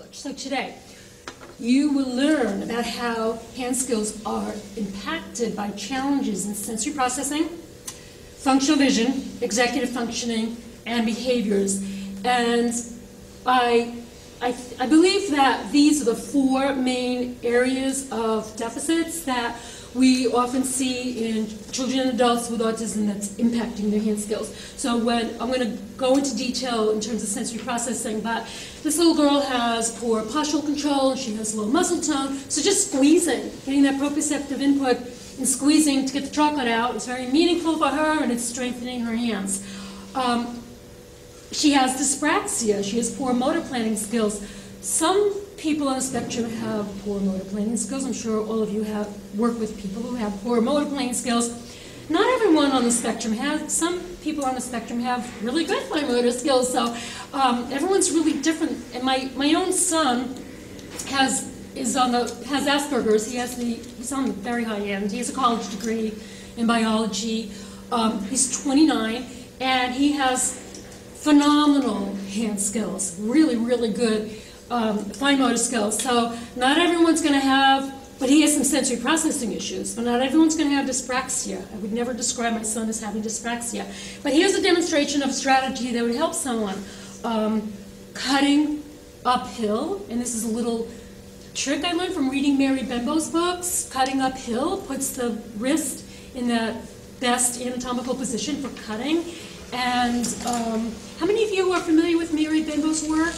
approach. So today, you will learn about how hand skills are impacted by challenges in sensory processing, functional vision, executive functioning, and behaviors. And I believe that these are the four main areas of deficits that we often see in children and adults with autism that's impacting their hand skills. So when I'm going to go into detail in terms of sensory processing, but this little girl has poor postural control, she has low muscle tone, so just squeezing, getting that proprioceptive input and squeezing to get the chocolate out is very meaningful for her, and it's strengthening her hands. She has dyspraxia, she has poor motor planning skills. Some people on the spectrum have poor motor planning skills. I'm sure all of you have worked with people who have poor motor planning skills. Not everyone on the spectrum has. Some people on the spectrum have really good fine motor skills, so everyone's really different. And my own son has Asperger's. He's on the very high end. He has a college degree in biology. He's 29, and he has phenomenal hand skills, really, really good fine motor skills. So not everyone's going to have, but he has some sensory processing issues, but not everyone's going to have dyspraxia. I would never describe my son as having dyspraxia. But here's a demonstration of a strategy that would help someone. Cutting uphill, and this is a little trick I learned from reading Mary Bembo's books. Cutting uphill puts the wrist in the best anatomical position for cutting. And how many of you are familiar with Mary Bembo's work?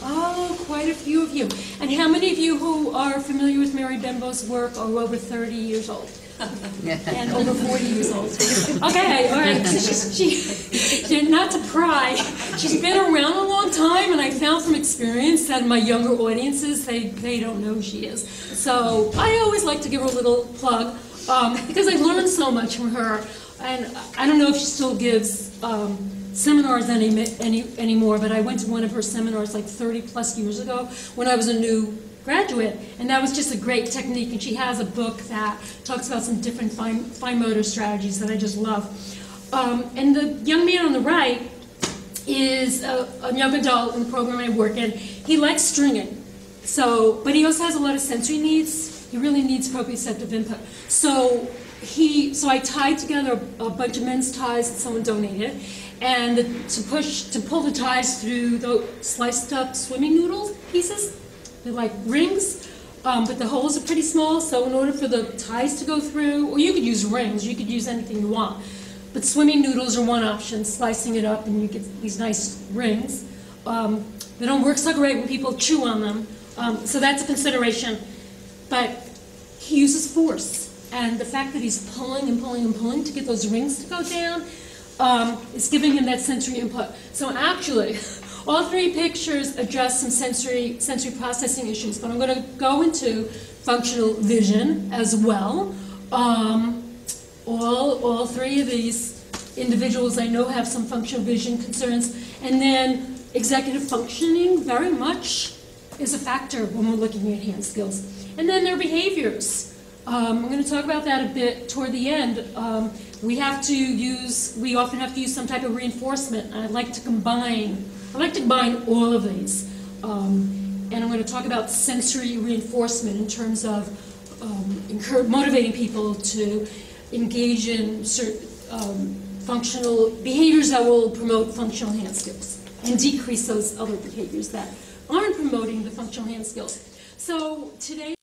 Oh, quite a few of you. And how many of you who are familiar with Mary Bembo's work are over 30 years old? And over 40 years old. Okay, all right. She, not to pry, she's been around a long time, and I found from experience that in my younger audiences, they don't know who she is. So I always like to give her a little plug because I learned so much from her. And I don't know if she still gives seminars anymore, but I went to one of her seminars like 30 plus years ago when I was a new graduate, and that was just a great technique. And she has a book that talks about some different fine motor strategies that I just love. And the young man on the right is a young adult in the program I work in. He likes stringing, but he also has a lot of sensory needs. He really needs proprioceptive input. So I tied together a bunch of men's ties that someone donated, and to pull the ties through the sliced up swimming noodle pieces. They're like rings, but the holes are pretty small, so in order for the ties to go through, or you could use rings, you could use anything you want, but swimming noodles are one option, slicing it up and you get these nice rings. They don't work so great when people chew on them, so that's a consideration, but he uses force. And the fact that he's pulling and pulling and pulling to get those rings to go down is giving him that sensory input. So actually, all three pictures address some sensory processing issues, but I'm going to go into functional vision as well. All three of these individuals I know have some functional vision concerns, and then executive functioning very much is a factor when we're looking at hand skills. And then their behaviors. I'm going to talk about that a bit toward the end. We often have to use some type of reinforcement. I like to combine all of these. And I'm going to talk about sensory reinforcement in terms of motivating people to engage in certain functional behaviors that will promote functional hand skills and decrease those other behaviors that aren't promoting the functional hand skills. So today